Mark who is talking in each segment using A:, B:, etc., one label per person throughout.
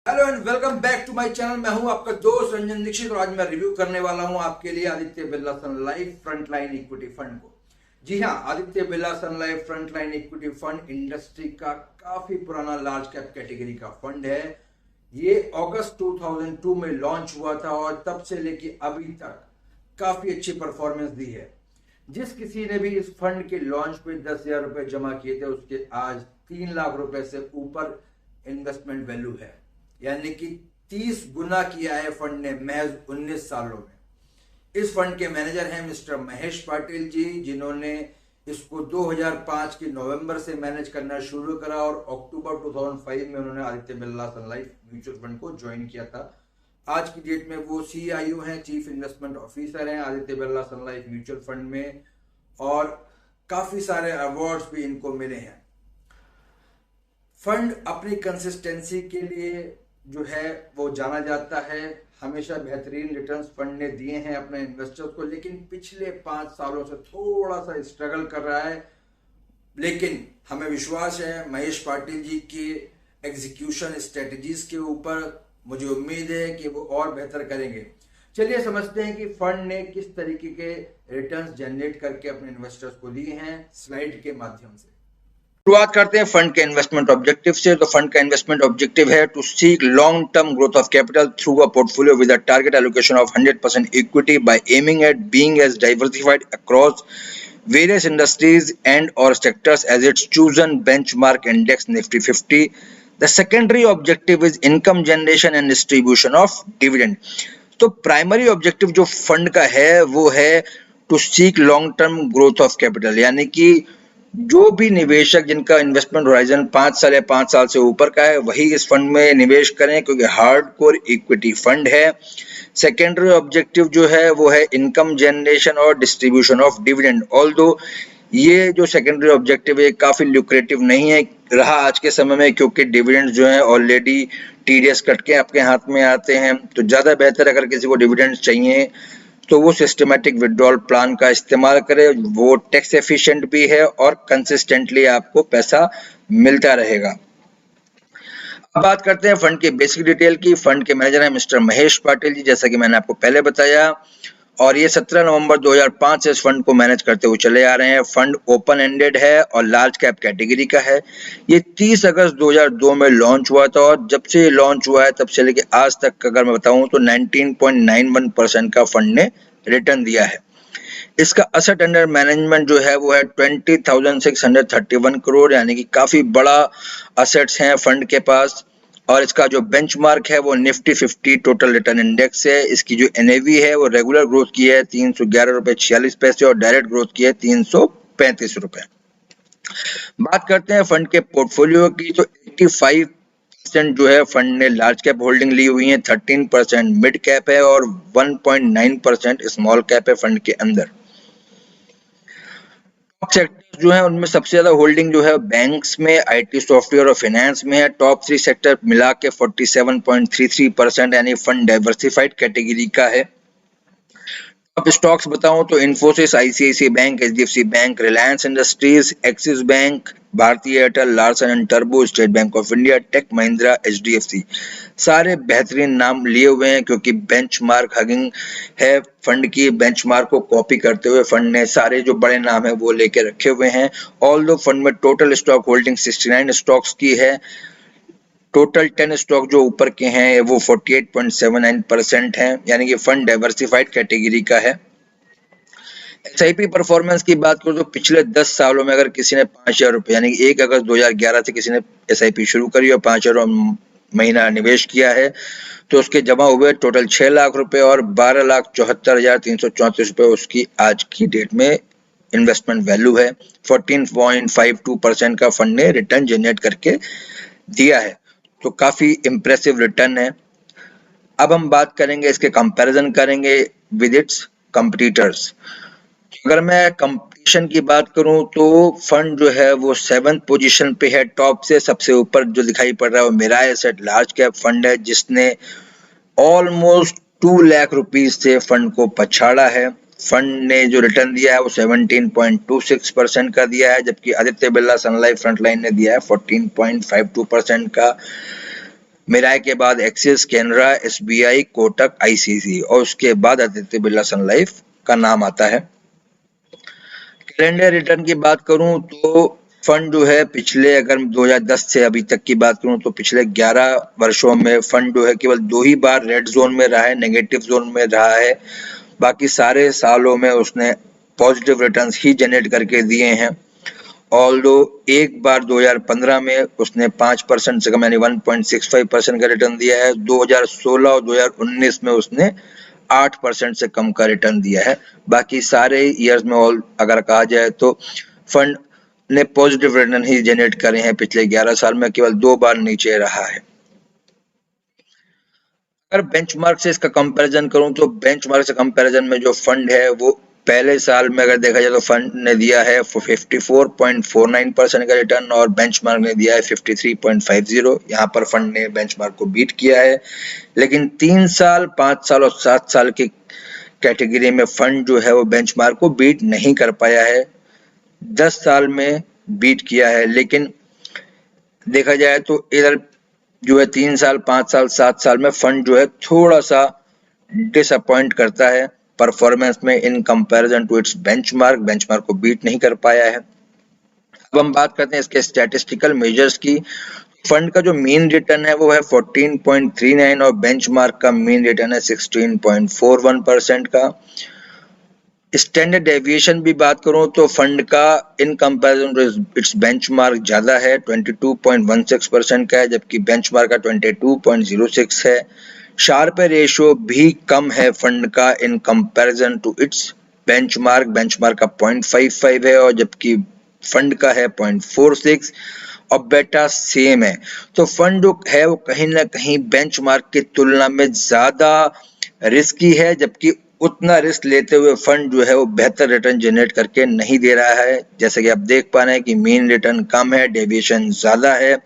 A: Hello and welcome back to my channel. मैं हूं आपका दोस्त रंजन दीक्षित और आज मैं रिव्यू करने वाला हूं आपके लिए Aditya Birla Sun Life Frontline Equity Fund को। जी हां, Aditya Birla Sun Life Frontline Equity Fund industry का काफी पुराना लार्ज कैप कैटेगरी का फंड है। ये अगस्त 2002 में लॉन्च हुआ था और तब से लेके अभी तक काफी अच्छी परफॉर्मेंस दी है। जिस किसी ने भी इस फंड के लॉन्च पे 10,000 रुपए जमा किए थे उसके आज 3 लाख रुपए से ऊपर इन्वेस्टमेंट वैल्यू है, यानी कि 30 गुना किया है फंड ने महज 19 सालों में। इस फंड के मैनेजर हैं मिस्टर महेश पाटिल जी, जिन्होंने इसको 2005 के नवंबर से मैनेज करना शुरू करा और अक्टूबर 2005 में उन्होंने Aditya Birla Sun life mutual fund को ज्वाइन किया था। आज की डेट में वो CIO हैं, चीफ इन्वेस्टमेंट ऑफिसर हैं Aditya Birla Sun life mutual fund में, और काफी सारे अवार्ड्स भी इनको मिले हैं। फंड अपनी कंसिस्टेंसी के लिए जो है वो जाना जाता है। हमेशा बेहतरीन रिटर्न्स फंड ने दिए हैं अपने इन्वेस्टर्स को, लेकिन पिछले 5 सालों से थोड़ा सा स्ट्रगल कर रहा है। लेकिन हमें विश्वास है महेश पाटिल जी के एग्जीक्यूशन स्ट्रेटजीज के ऊपर। मुझे उम्मीद है कि वो और बेहतर करेंगे। चलिए समझते हैं कि फंड ने किस तरीके के रिटर्न्स जनरेट करके अपने इन्वेस्टर्स को दिए हैं स्लाइड के माध्यम से। शुरुआत करते हैं फंड के इन्वेस्टमेंट ऑब्जेक्टिव से। तो फंड का इन्वेस्टमेंट ऑब्जेक्टिव है to seek long term growth of capital through a portfolio with a target allocation of 100% equity by aiming at being as diversified across various industries and or sectors as its chosen benchmark index Nifty 50. The secondary objective is income generation and distribution of dividend. तो primary objective जो fund का है वो है to seek long term growth of capital, यानी कि जो भी निवेशक जिनका इन्वेस्टमेंट होराइजन 5 साल या 5 साल से ऊपर का है वही इस फंड में निवेश करें, क्योंकि हार्डकोर इक्विटी फंड है। सेकेंडरी ऑब्जेक्टिव जो है वो है इनकम जनरेशन और डिस्ट्रीब्यूशन ऑफ डिविडेंड। ऑल्दो ये जो सेकेंडरी ऑब्जेक्टिव है काफी ल्यूक्रेटिव नहीं है रहा आज के समय में, क्योंकि डिविडेंड जो है ऑलरेडी TDS कट के आपके हाथ में आते हैं। तो ज्यादा बेहतर अगर किसी को डिविडेंड चाहिए तो वो सिस्टमेटिक विड्रॉल प्लान का इस्तेमाल करे। वो टैक्स एफिशिएंट भी है और कंसिस्टेंटली आपको पैसा मिलता रहेगा। अब बात करते हैं फंड के बेसिक डिटेल की। फंड के मैनेजर हैं मिस्टर महेश पाटिल जी, जैसा कि मैंने आपको पहले बताया, और ये 17 नवंबर 2005 से इस फंड को मैनेज करते हुए चले आ रहे हैं। फंड ओपन एंडेड है और लार्ज कैप कैटेगरी का है। ये 30 अगस्त 2002 में लॉन्च हुआ था और जब से लॉन्च हुआ है तब से लेके आज तक अगर मैं बताऊं तो 19.91% का फंड ने रिटर्न दिया है। इसका असेट अंडर मैनेजमेंट जो है वो है 20,631 करोड़, यानी कि काफी बड़ा असेट्स हैं फंड के पास। और इसका जो बेंचमार्क है वो निफ्टी 50 टोटल रिटर्न इंडेक्स है। इसकी जो NAV है वो रेगुलर ग्रोथ की है 311 रुपए 46 पैसे और डायरेक्ट ग्रोथ की है 335 रुपए। बात करते हैं फंड के पोर्टफोलियो की, तो 85% जो है फंड ने लार्ज कैप होल्डिंग ली हुई है, 13% मिड कैप है और 1.9% स्मॉल कैप है फंड के अंदर। टॉप सेक्टर्स जो है उनमें सबसे ज्यादा होल्डिंग जो है बैंक्स में, IT सॉफ्टवेयर और फाइनेंस में है। टॉप 3 सेक्टर मिला के 47.33%, यानी फंड डाइवर्सिफाइड कैटेगरी का है। अब स्टॉक्स बताऊं तो Infosys, ICICI bank, HDFC bank, Reliance Industries, Axis Bank, Bharti Airtel, Larsen and टर्बो, State Bank of India, Tech Mahindra, HDFC, सारे बेहतरीन नाम लिए हुए हैं क्योंकि बेंचमार्क हगिंग है फंड की। बेंचमार्क को कॉपी करते हुए फंड ने सारे जो बड़े नाम है वो लेके रखे हुए हैं। ऑल्दो फंड में टोटल स्टॉक होल्डिंग 69 स्टॉक्स की है। टोटल 10 स्टॉक जो ऊपर के हैं वो 48.79% हैं, यानी कि फंड डाइवर्सिफाइड कैटेगरी का है। SIP परफॉर्मेंस की बात करूं तो पिछले 10 सालों में अगर किसी ने 5,000 रुपए, यानी कि 1 अगस्त 2011 से किसी ने SIP शुरू करी और 5,000 महीना निवेश किया है तो उसके जमा हुए टोटल 6 लाख रुपए और 12,74,334 रुपए उसकी आज की डेट में इन्वेस्टमेंट वैल्यू है। 14.52% का फंड ने रिटर्न जनरेट करके दिया है, तो काफी इंप्रेसिव रिटर्न है। अब हम बात करेंगे, इसके कंपैरिजन करेंगे विद इट्स कंपटीटर्स। अगर मैं कंपटीशन की बात करूं तो फंड जो है वो 7th पोजीशन पे है। टॉप से सबसे ऊपर जो दिखाई पड़ रहा है वो मिराय एसेट लार्ज कैप फंड है, जिसने ऑलमोस्ट 2 लाख रुपीस से फंड को पछाड़ा है। फंड ने जो रिटर्न दिया है वो 17.26% का दिया है, जबकि Aditya Birla Sun Life frontline ने दिया है 14.52% का।
B: मिराय के बाद axis, Canara, SBI, Kotak, ICC और उसके बाद आदित्य बिरला सन लाइफ का नाम आता है। कैलेंडर रिटर्न की बात करूं तो फंड जो है पिछले, अगर 2010 से अभी तक की बात करूं तो पिछले 11 वर्षों में फंड जो है केवल 2 ही बार रेड जोन में रहा है, नेगेटिव जोन में रहा है। बाकी सारे सालों में उसने पॉजिटिव रिटर्न्स ही जनरेट करके दिए हैं। ऑल्दो एक बार 2015 में उसने 5% से कम यानी 1.65% का रिटर्न दिया है। 2016 और 2019 में उसने 8% से कम का रिटर्न दिया है। बाकी सारे ईयर्स में अगर कहा जाए तो फंड ने पॉजिटिव रिटर्न ही जनरेट करे हैं। पिछले 11 साल में केवल 2 बार नीचे रहा है। अगर बेंचमार्क से इसका कंपैरिजन करूं तो बेंचमार्क से कंपैरिजन में जो फंड है वो पहले साल में अगर देखा जाए तो फंड ने दिया है 54.49% का रिटर्न और बेंचमार्क ने दिया है 53.50। यहाँ पर फंड ने बेंचमार्क को बीट किया है। लेकिन 3 साल, 5 साल और 7 साल की कैटेगरी में फंड जो है वो बेंचमार्क को बीट नहीं कर पाया है। 10 साल में बीट किया है, लेकिन देखा जाए तो इधर जो है 3 साल, 5 साल, 7 साल में फंड जो है थोड़ा सा डिसअपॉइंट करता है परफॉर्मेंस में in comparison to its benchmark को बीट नहीं कर पाया है। अब हम बात करते हैं इसके स्टैटिस्टिकल मेजर्स की। फंड का जो मीन रिटर्न है वो है 14.39 और बेंचमार्क का मीन रिटर्न है 16.41% का। स्टैंडर्ड डेविएशन भी बात करूं तो फंड का in comparison to its benchmark ज्यादा है, 22.16% का है, जबकि बेंचमार्क का 22.06 है। शार्प रेशियो भी कम है फंड का in comparison to its benchmark का 0.55 है और जबकि फंड का है 0.46 और बेटा सेम है। तो फंड जो है वो कहीं ना कहीं बेंचमार्क की तुलना में ज्यादा रिस्की है, जबकि उतना रिस्क लेते हुए फंड जो है वो बेहतर रिटर्न जनरेट करके नहीं दे रहा है। जैसे कि आप देख पा रहे हैं कि मीन रिटर्न कम है, डेविएशन ज्यादा है,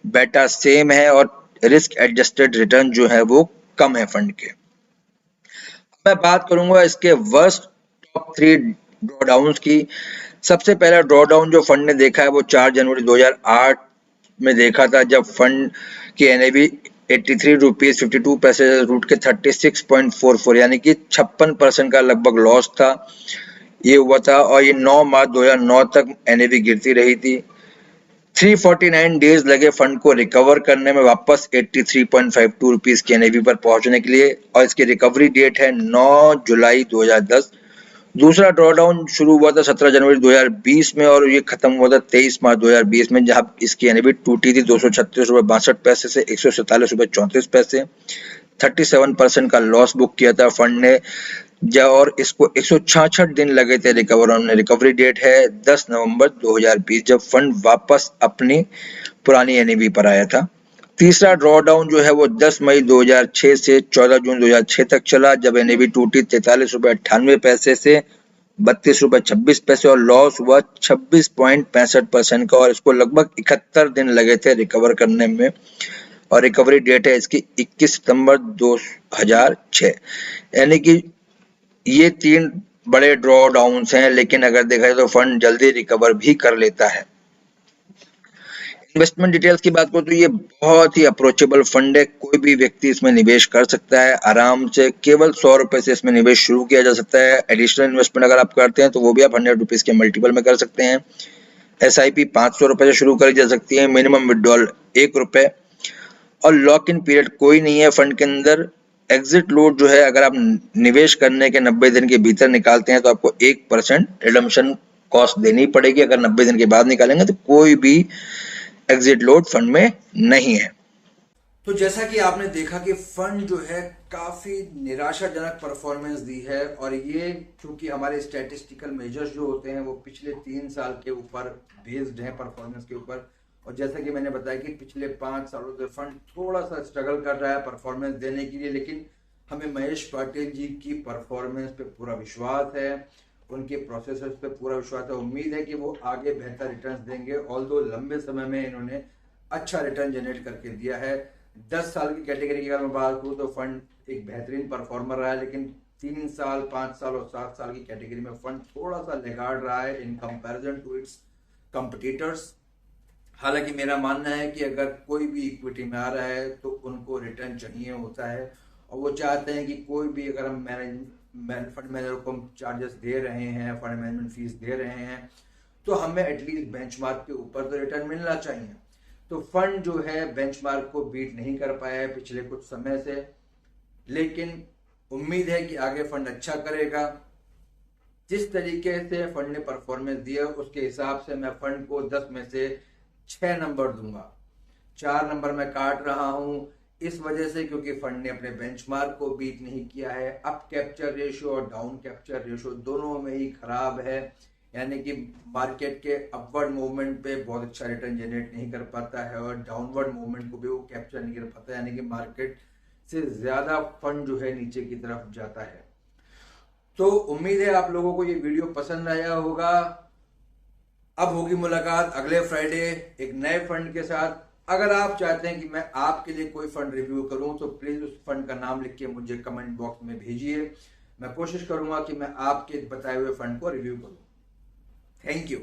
B: बेटा सेम है और रिस्क एडजस्टेड रिटर्न जो है वो कम है फंड के। मैं बात करूंगा इसके वर्स्ट टॉप 3 ड्रॉडाउन की। सबसे पहला ड्रॉडाउन जो फंड ने देखा है वो 4 जनवरी 2008 में देखा था, जब फंड की एनएवी 83 रुपीज 52 पैसे रूट के 36.44 यानी कि 56% का लगभग लॉस था, ये हुआ था। और ये 9 मार्च 2009 तक एनएवी गिरती रही थी। 349 डेज लगे फंड को रिकवर करने में वापस 83.52 रुपीज की एनएवी पर पहुंचने के लिए और इसकी रिकवरी डेट है 9 जुलाई 2010। दूसरा ड्रॉडाउन शुरू हुआ था 17 जनवरी 2020 में और ये खत्म हुआ था 23 मार्च 2020 में, जहां इसकी एनएवी टूटी थी 236 रुपए 62 पैसे से 147 रुपए 34 पैसे। 37% का लॉस बुक किया था फंड ने और इसको 166 दिन लगे थे रिकवर होने। रिकवरी डेट है 10 नवंबर 2020 जब फंड वापस अपनी पुरानी एनएवी पर आया था। तीसरा ड्रॉडाउन जो है वो 10 मई 2006 से 14 जून 2006 तक चला, जब एनएवी टूटी 43 रुपए 98 पैसे से 32 रुपए 26 पैसे और लॉस हुआ 26.65% का और इसको लगभग 71 दिन लगे थे रिकवर करने में और रिकवरी डेट है इसकी 21 सितंबर 2006। यानी कि ये 3 बड़े ड्रॉ डाउन्स हैं, लेकिन अगर देखा जाए तो फंड जल्दी रिकवर भी कर लेता है। इन्वेस्टमेंट डिटेल्स की बात करूं तो ये बहुत ही अप्रोचेबल फंड है, कोई भी व्यक्ति इसमें निवेश कर सकता है आराम से। केवल 100 रुपए से इसमें निवेश शुरू किया जा सकता है। एडिशनल इन्वेस्टमेंट अगर आप करते हैं तो वो भी आप 100 रुपीज के मल्टीपल में कर सकते हैं। SIP 500 रुपए से शुरू करी जा सकती है, मिनिमम विड्रॉल 1 रुपए और लॉक इन पीरियड कोई नहीं है फंड के अंदर। एग्जिट लोड जो है अगर आप निवेश करने के 90 दिन के भीतर निकालते हैं तो आपको 1% रिडम्पशन कॉस्ट देनी पड़ेगी। अगर 90 दिन के बाद निकालेंगे तो कोई भी एग्जिट लोड फंड में नहीं है।
A: तो जैसा कि आपने देखा कि फंड जो है काफी निराशाजनक परफॉर्मेंस दी है और ये क्योंकि हमारे स्टैटिस्टिकल मेजर्स जो होते हैं वो पिछले 3 साल के ऊपर बेस्ड हैं परफॉर्मेंस के ऊपर। और जैसा कि मैंने बताया कि पिछले 5 सालों से फंड थोड़ा सा स्ट्रगल कर रहा है परफॉर्मेंस देने के लिए, लेकिन हमें महेश पाटिल जी की परफॉर्मेंस पे पूरा विश्वास है, उनके प्रोसेसर्स पे पूरा विश्वास है। उम्मीद है कि वो आगे बेहतर रिटर्न्स देंगे। ऑल्दो लंबे समय में इन्होंने अच्छा रिटर्न जनरेट करके दिया है। 10 साल की कैटेगरी की अगर मैं बात करूँ तो फंड एक बेहतरीन परफॉर्मर रहा है, लेकिन 3 साल, 5 साल और 7 साल की कैटेगरी में फंड थोड़ा सा लेगार्ड रहा है in comparison to its competitors. हालांकि मेरा मानना है कि अगर कोई भी इक्विटी में आ रहा है तो उनको रिटर्न चाहिए होता है, और वो चाहते हैं कि कोई भी, अगर हम फंड मैनेजर को हम चार्जेस दे रहे हैं, फंड मैनेजमेंट फीस दे रहे हैं, तो हमें एटलीस्ट बेंचमार्क के ऊपर तो रिटर्न मिलना चाहिए। तो फंड जो है बेंचमार्क को बीट नहीं कर पाया है पिछले कुछ समय से, लेकिन उम्मीद है कि आगे फंड अच्छा करेगा। जिस तरीके से फंड ने परफॉर्मेंस दिया उसके हिसाब से मैं फंड को 10 में से 6 नंबर दूंगा। 4 नंबर मैं काट रहा हूं इस वजह से क्योंकि फंड ने अपने बेंचमार्क को बीट नहीं किया है। अप कैप्चर रेशियो और डाउन कैप्चर रेशियो दोनों में ही खराब है, यानी कि मार्केट के अपवर्ड मूवमेंट पे बहुत अच्छा रिटर्न जनरेट नहीं कर पाता है और डाउनवर्ड मूवमेंट को भी वो कैप्चर नहीं कर पाता, यानी कि मार्केट से ज्यादा फंड जो है नीचे की तरफ जाता है। तो उम्मीद है आप लोगों को ये वीडियो पसंद आया होगा। अब होगी मुलाकात अगले फ्राइडे एक नए फंड के साथ। अगर आप चाहते हैं कि मैं आपके लिए कोई फंड रिव्यू करूं तो प्लीज उस फंड का नाम लिख के मुझे कमेंट बॉक्स में भेजिए। मैं कोशिश करूंगा कि मैं आपके बताए हुए फंड को रिव्यू करूं। Thank you.